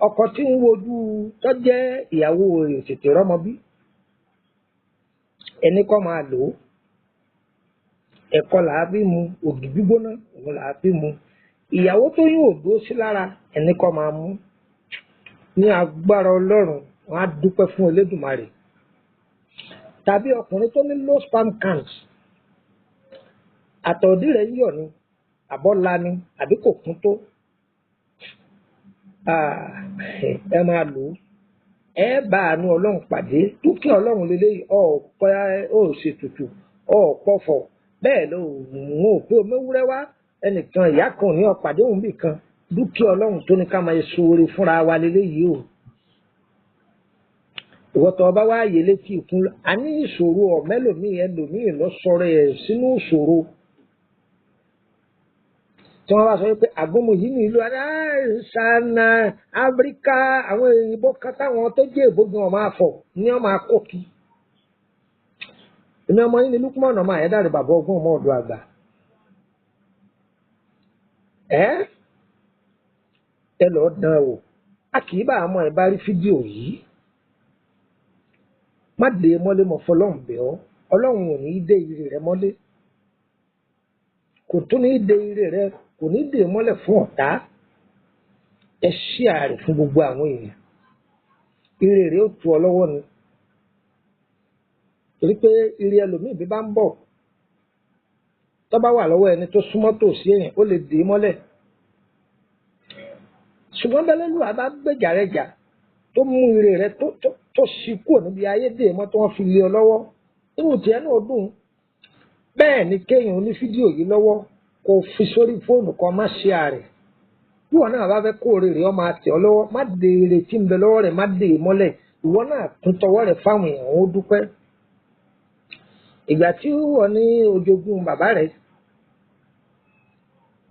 ọkọ tí ń wojú tó jẹ́ ìyàwó rẹ̀ tètè rọ́mọ bí ẹni kọ́ máa lò ó ẹ̀kọ́ làá fi mu ògì gbígbóná òun làá fi mu ìyàwó tó yín òdó sí lára ẹni kọ́ máa mú ní agbára Ọlọ́run wọn á dúpẹ́ fún Elédùmarè tàbí ọkùnrin tó ní low sperm count àtọ̀dí rẹ̀ yọ̀ ni àbọ̀lá ni àbí kò kún tó ẹ máa lò ó ẹ bá àánú Ọlọ́run pàdé dúkìá Ọlọ́run lélẹ́yìí ó ṣètùtù pọ̀fọ̀ bẹ́ẹ̀ ló ń pé omewúrẹ́ wá ẹnìkan ìyá kan ní ọ̀pàdé òun bì kan dúkìá Ọlọ́run tó ní ká máa ṣoore fúnra wa lélẹ́yìí o ìwọ́tọ̀ ọba wá yé létí ìkún a ní ìṣòro ẹlòmíì lọ sọ̀rọ̀ ẹ̀ sínú ìṣòro tí wọ́n bá sọ pé àgbọ̀mọ̀ yìí ní ìlú ṣáná Áfíríkà àwọn òyìnbó kan táwọn tó jẹ́ ìbògbìn ọmọ àfọ̀ ní ọmọ akókì èmi ọmọ yìí ní Lukman ọmọ àyẹ́dàrí bàbá ọgbọ́n ọmọ ọ̀dọ́ àgbà ẹ lọ́ọ́ dán o a kì í bá àmọ́ ẹ bá rí fídíò yìí má dé mọ́lé mọ́ fọlọ́run bẹ̀ ọ́ Ọlọ́run ò ní í dé ire rẹ mọ́lé kò tún ní í dé ire rẹ kò ní í dé mọ́lẹ̀ fún ọ̀tá ẹ ṣí ààrẹ fún gbogbo àwọn èèyàn ire rẹ ó tu ọ lọ́wọ́ ni torí pé ire ẹlòmíì bí bá ń bọ̀ tó bá wà lọ́wọ́ ẹni tó súnmọ́ tòsí èèyàn ó lè dé mọ́lẹ̀ ṣùgbọ́n bẹ́lẹ́ lù wá bá gbèjà rẹ jà tó mú ire rẹ tó ṣí kúrò níbi ayé dè mọ́ tó wọ́n fi lé ọ lọ́wọ́ inú tiẹ̀ náà dùn bẹ́ẹ̀ ni kéèyàn ní fídíò yìí lọ́wọ́ kó fi sórí fóònù kan má ṣe ààrẹ bí wọn náà bá fẹ́ kó rere ọmọ àti ọ lọ́wọ́ má dé ire tí ń bẹ lọ́wọ́ rẹ̀ má dé mọ́lẹ̀ ìwọ náà tún tọwọ́ rẹ̀ fáwọn èèyàn ó dúpẹ́ ìgbà tí wọ́n ní ojogún bàbá rẹ̀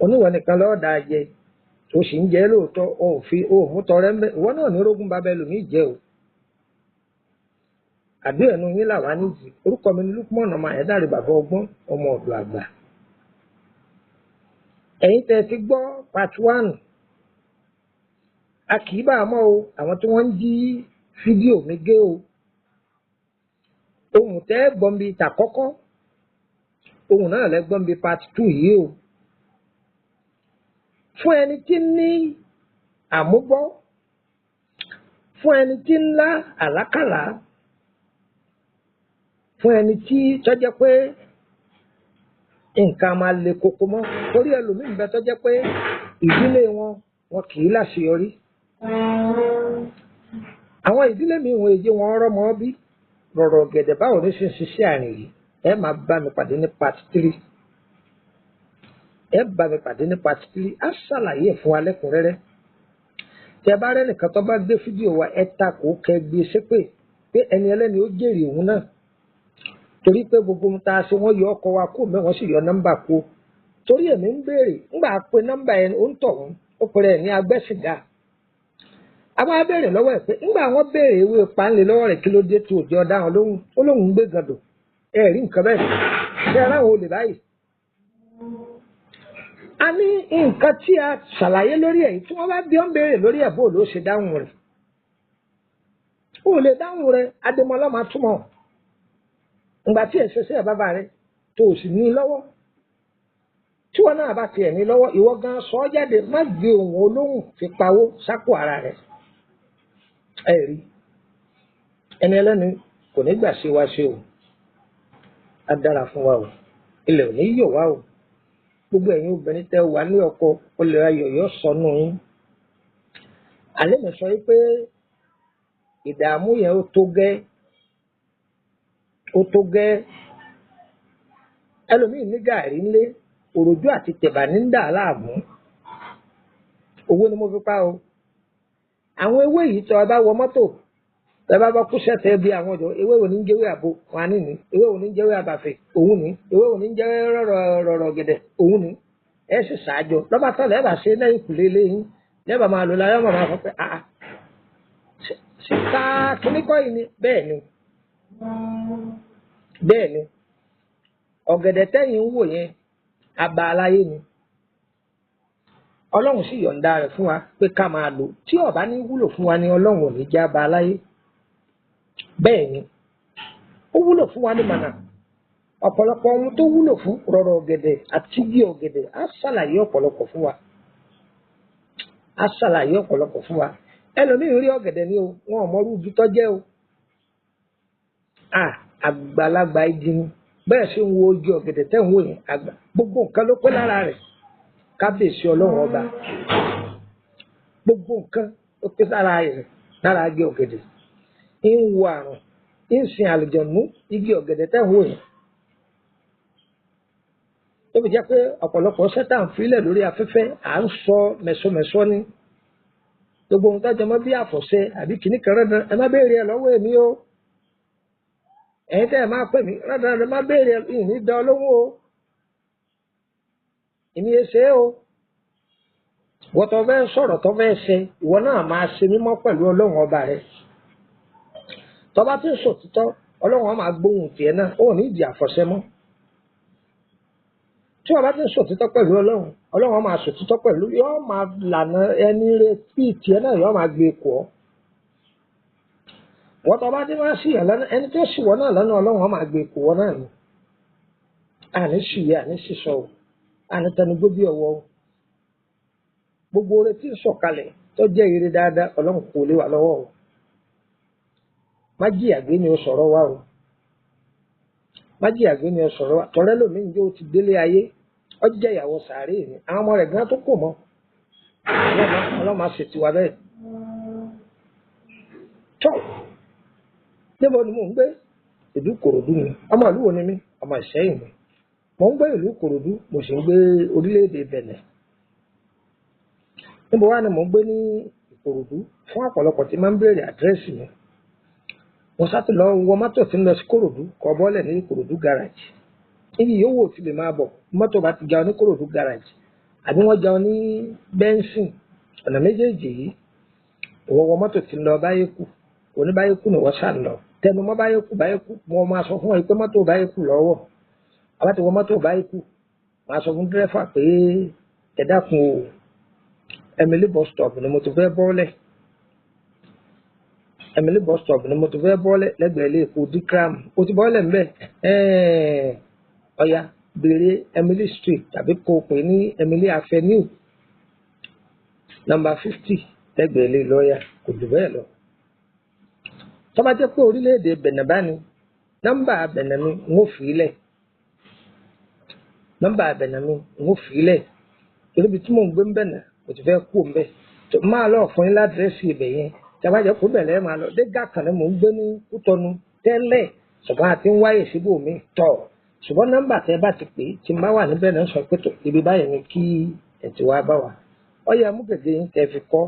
oníwọ̀n nìkan lọ́ọ́ dáa jẹ tó sì ń jẹ́ lóòótọ́ òun tọrẹ ń bẹ ìwọ náà ní rógún bàbá ẹlòmíì jẹ́ o àdúrà ẹnu yín làwọn níjì orúkọ mi ní Lukman ọmọ àyẹ́dàrí bàbá ọgbọ́n ọmọ ọ̀dọ̀ àgbà ẹ̀yin tẹ́ ti gbọ́ part 1 a kì í bá a mọ́ o àwọn tí wọ́n ń jí fídíò mi gé o ohun tẹ́ gbọ́nbi tàkọ́kọ́ ohun náà lẹ́ gbọ́nbi part 2 yìí o fún ẹni tí ní àmúbọ́ fún ẹni tí ń lá àlákàlà fún ẹni tí tọ́jẹ́ pé nǹkan máa le koko mọ́ torí ẹlòmíì bẹ tọ́jẹ́ pé ìdílé wọn kì í láṣeyọrí àwọn ìdílé mi wọn èjì wọn rọ́mọ bí rọ̀rọ̀ gẹ̀dẹ̀ báwo ní ṣe ń ṣiṣẹ́ àrìn yìí ẹ máa bá mi pàdé ní part 3 ẹ bá mi pàdé ní part 3 á ṣàlàyé fún wa lẹ́kùnrẹ́rẹ́ tí ẹ bá rẹ́ nìkan tó bá gbé fídíò wa ẹ takò kẹgbẹ́ ṣépè pé ẹni ẹlẹ́ni ó jèrè òun náà torí pé gbogbo ohun tá a ṣe wọ́n yọ ọkọ̀ wa kó mẹ́wọ́n sì yọ nọ́mbà kó torí èmi ń béèrè ńgbà pé nọ́mbà ẹ̀ ń tọ̀hún ó pèrè ẹ̀ ní agbẹ́sìgá a máa béèrè lọ́wọ́ ẹ̀ pé ńgbà wọ́n béèrè ewé panlé lọ́wọ́ rẹ̀ kí ló dé tí òjò dáhùn lóhùn ó lóhùn ń gbé gàdò ẹ rí nǹkan bẹ́ẹ̀ ṣe aráwọ̀ olè báyìí. a ní nǹkan tí a ṣàlàyé lórí ẹ̀ tí wọ́n bá bí ọ́n béèrè lórí ẹ̀ bó ló ṣe dáhùn rẹ̀ ó lè dáhùn rẹ̀ adémọlá máa túmọ̀ ǹgbà tí ẹ̀ ṣẹṣẹ́ bàbá rẹ̀ tó o sì ní lọ́wọ́ tí wọn náà bá tiẹ̀ ní lọ́wọ́ ìwọ gan sọ ọ́ jáde má gbé ohun olóhùn fi pawó sápò ara rẹ̀ ẹ rí ẹni ẹlẹ́ni kò ní gbà sí wa ṣe o á dára fún wa o ilẹ̀ ò ní yọ̀ wá o gbogbo ẹ̀yin obìnrin tẹ́ wà ní ọkọ olè ayọ̀yọ̀ sọnù yín alẹ́ mi sọ pé ìdààmú yẹn ó tó gẹ́ ẹlòmíì ní gàrí ńlé òròjú àti tẹ̀bà ní ń dà láàmú owó ni mo fi pa o àwọn ewé yìí tó bá wọ mọ́tò tẹ bá kú sẹ́tẹ̀ bí àwọn ọjọ́ ewé wo ní jẹ́wé àbò wọn á ní ewé wo ní jẹ́wé àbàfẹ́ òun ní ewé wo ní jẹ́wé rọ̀rọ̀ gẹ̀dẹ̀ òun ní ẹ sì ṣáájọ lọ́ba tán lẹ́ẹ̀bà ṣe lẹ́yìn kùlé lẹ́yìn lẹ́ẹ̀bà máa lò láyọ̀ máa fọ pé ṣìkà kíníkọ́ yìí ni bẹ́ẹ̀ ni ọ̀gẹ̀dẹ̀ tẹ́yìn ń wò yẹn àbá aláyé ni ọlọ́run sì yọ̀ǹda rẹ̀ fún wa pé ká máa lò tí ó bá ní wúlò fún wa ni ọlọ́run ò ní já àbá aláyé bẹ́ẹ̀ ni ó wúlò fún wa ní mànà ọ̀pọ̀lọpọ̀ ohun tó wúlò fún rọ̀rọ̀ ọ̀gẹ̀dẹ̀ àti igi ọ̀gẹ̀dẹ̀ á ṣàlàyé ọ̀pọ̀lọpọ̀ fún wa ẹlòmíì rí ọ̀gẹ̀dẹ̀ ni o wọn ò mọrú igi tó jẹ́ o àgbàlagbà igi ni bẹ́ẹ̀ ṣe ń wo igi ọ̀gẹ̀dẹ̀ tẹ́ ń wò yẹn àgbà gbogbo nǹkan ló pé lára rẹ̀ kábíyèsí ọlọ́run ọba gbogbo nǹkan ló pé lára igi ọ̀gẹ̀dẹ̀ ń wo àrùn ń sin àlùjọ̀nú igi ọ̀gẹ̀dẹ̀ tẹ́ ń wò yẹn tó fi jẹ́ pé ọ̀pọ̀lọpọ̀ sẹ́tà ń filẹ̀ lórí afẹ́fẹ́ à ń sọ mẹ̀sọ́mẹ̀sọ́ ní gbogbo ohun tó jẹ mọ́ bí àfọ̀ṣẹ àbí kìíní kan rẹ̀ ẹ má béèrè ẹ lọ́wọ́ èmi o ẹ̀yin tẹ́ ẹ máa pè mí rárá ẹ má béèrè ìní dán lóhùn o èmi ẹ ṣe o wọ́n tó fẹ́ sọ̀rọ̀ tó fẹ́ ṣe ìwọ náà máa ṣe mímọ́ pẹ̀lú ọlọ́run ọba rẹ tó bá ti ń sòtítọ́ ọlọ́run á máa gbóhùn tiẹ̀ náà ó ní ìdí àfọ̀ṣẹ mọ́ tí wọ́n bá ti ń sòtítọ́ pẹ̀lú ọlọ́run á máa sòtítọ́ pẹ̀lú yóò máa lànà ẹni rẹ bí tiẹ̀ náà yóò máa gbé kọ́ wọ́n tó bá ti máa ṣì yàn lọ́nà ẹni tó ṣì wọ́n náà lọ́nà ọlọ́run á máa gbé kọ́ wọ́n náà ni àní ṣìyẹ àní ṣìṣọ o àní tẹnugbó bí ọwọ́ o gbogbo oore tí ń sọ̀kalẹ̀ tó jẹ́ ire dáadáa ọlọ́run kò lè wà lọ́wọ́ o má jìyà gbé ni o sọ̀rọ̀ wa o má jìyà gbé ni o sọ̀rọ̀ wa tọ́rẹ́ lómi ń jẹ́ o ti délé ayé ọ jẹ́ ìyàwó sàárè ni àwọn ọmọ rẹ̀ gan tó kò mọ́ ọlọ́run máa ṣètì wa bẹ́ẹ̀ tọ́ níbo ni mò ń gbé ìlú Ìkòròdú ni ọmọ ìlú wo ni mí ọmọ Ìṣẹ́yìn ni mò ń gbé ìlú Ìkòròdú mo sì ń gbé orílẹ̀-èdè Bẹ̀nẹ̀ níbo wá ni mò ń gbé ní Ìkòròdú fún ọ̀pọ̀lọpọ̀ tí máa ń béèrè àdírẹ́sì mi mo sátì lọ wọ mọ́tò tí ń lọ sí Ìkòròdú kọ bọ́lẹ̀ ní Ìkòròdú garage níbi yòówù tí lè máa bọ̀ mọ́tò bá ti já ọ ní Ìkòròdú garage àbí wọ́n já ọ ní bẹ́ńsìn ọ̀nà méjèèjì yìí ìwọ wọ mọ́tò tí ń lọ Báyékù òní Báyékù ni wọ́n ṣà ń lọ tẹnu mọ́ Báyékù mo máa sọ fún ọ pé mọ́tò Báyékù lọ́wọ́ àbátí wọ mọ́tò Báyékù máa sọ fún dírẹ́fà pé ẹ dákun o Emily bus stop ni mo ti fẹ́ bọ́lẹ̀ Emily bus stop ni mo ti fẹ́ bọ́lẹ̀ lẹ́gbẹ̀ẹ́ ilé epo dikram o ti bọ́lẹ̀ ń bẹ̀ ọ̀ya béèrè Emily street tàbí kó o pè ní Emily avenue number 50 lẹ́gbẹ̀ẹ́ ilé lọ́ọ̀yà kò jù bẹ́ẹ̀ lọ. tó bá jẹ́ pé orílẹ̀-èdè Bẹ̀nẹ̀ bá ní nọ́mbà Bẹ̀nẹ̀ mi ń fi ilẹ̀ nọ́mbà Bẹ̀nẹ̀ mi ń fi ilẹ̀ torí tí mò ń gbé ń Bẹ̀nẹ̀ kò ti fẹ́ kú ń bẹ̀ tó máa lọ fún yín ládírẹ́sì ibẹ̀ yẹn tí a bá jẹ́ kó bẹ̀rẹ̀ máa lọ dé gàkàn ni mò ń gbé ní Kútọ́nù tẹ́lẹ̀ ṣùgbọ́n àti ń wáyè síbò mi tọ̀ ṣùgbọ́n nọ́mbà tẹ́ bá ti pè é tí má wà níbẹ̀ náà sọ pé tó ibi báyìí ni kí ẹ̀ ti wá bá wa ọyẹ amúgègé yín tẹ́ fi kọ́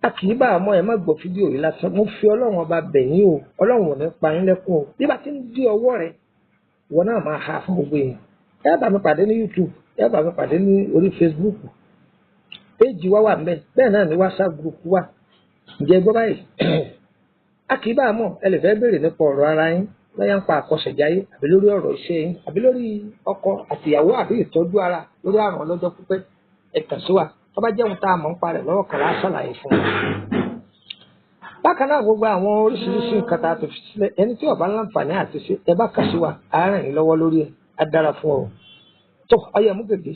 a kì í bá a mọ ẹ má gbọ́ fídíò yìí lásán mo fi Ọlọ́run ọba bẹ̀ yín o Ọlọ́run ò ní pa yín lẹ́kùn o bí bá ti ń di ọwọ́ rẹ ìwọ náà máa ha fún gbogbo yẹn ẹ bá mi pàdé ní YouTube ẹ bá mi pàdé ní orí Facebook péjì wa wà ńbẹ̀ bẹ́ẹ̀ náà ní WhatsApp group wa ǹjẹ́ gbọ́ báyìí a kì í bá a mọ̀ ẹ lè fẹ́ béèrè nípa ọ̀rọ̀ ara yín lọ́yà ń pa àkọsẹ̀jáyé àbí lórí ọ̀rọ̀ iṣẹ́ yín àbí lórí ọkọ àtìyàwó àbí ìtọ́jú ara lórí àrùn ọlọ́jọ́ pípẹ́ ẹ kàn sí wa tó bá jẹ́ ohun tá a mọ̀ ń parẹ̀ lọ́wọ́ kan láà ṣàlàyé fún wa. bákan náà gbogbo àwọn oríṣiríṣi nǹkan tá a tó fi sílẹ̀ ẹni tí ó bá láǹfààní àti ṣe ẹ bá kàn sí wa á ràn yín lọ́wọ́ lórí ẹ̀ á dára fún ọ. tó ọyẹ mú gègé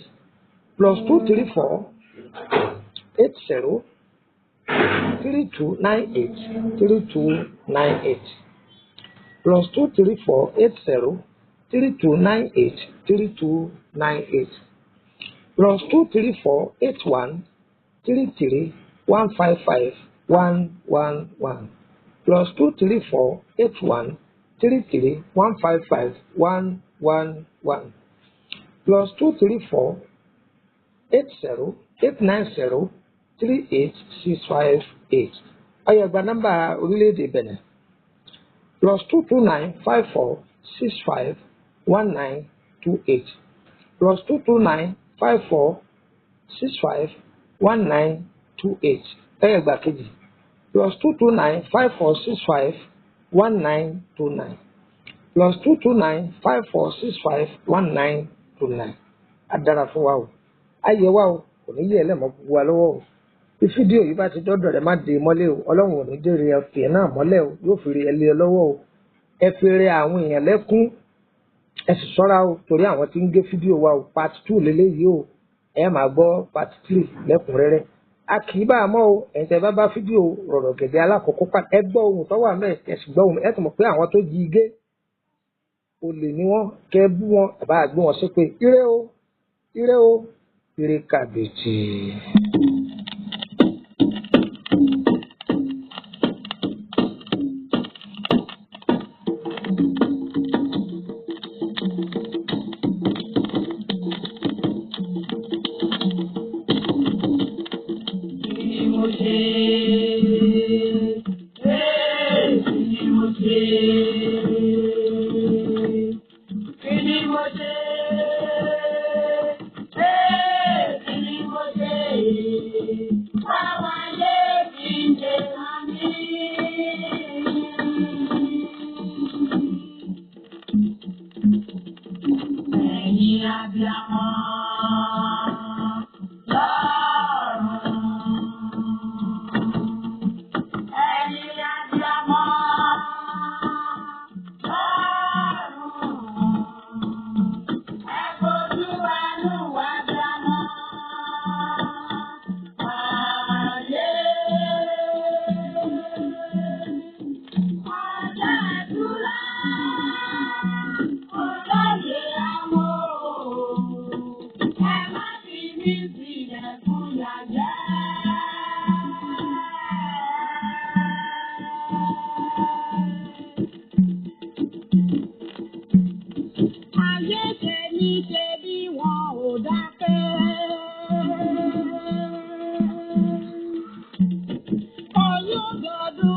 +234 80 3298 3298 plus 23480 3298 3298 plus 23481 155 111 plus 23481 155 111 plus 23480 890 38658. Ayagba nọ́mbà orílẹ̀-èdè Benin plus 22954651928 plus 22954651928. Ayagba kejì plus 22954651929 plus 22954651929. Adara fún wa o, ayé wa o, kò ní yẹ ẹlẹ́mọ̀ gbogbo wa lọ́wọ́ o. Bí fídíò yìí bá ti dọ́dọ̀ rẹ̀ má dé mọ́lẹ̀ o, ọlọ́run ò ní jèrè ẹ̀fẹ̀ náà mọ́lẹ̀ o, yóò fi rí ẹlẹ́ lọ́wọ́ o. Ẹ fi rẹ àwọn èèyàn lẹ́kún, ẹ sì ṣọ́ra o torí àwọn tí ń gé fídíò wa o. Part 2 lélẹ́yìí o, ẹ máa gbọ́ part 3 lẹ́kùnrẹ́rẹ́. A kì í bá a mọ́ o, ẹ̀yin tẹ́ bá fídíò Rọ̀rọ̀ Gẹ̀dẹ̀ alákọ̀ọ́kọ́ pa ẹ gbọ́ ohun tó wà mẹ́ẹ̀ ẹ sì gbọ́ ohun ẹ tún mọ̀ pé àwọn tó jí igé olè ni wọ́n kẹ́ bú wọn ẹ bá gbé wọn ṣépè. Ire o, ire o, ire kàbèjì. Olúgbọ̀dún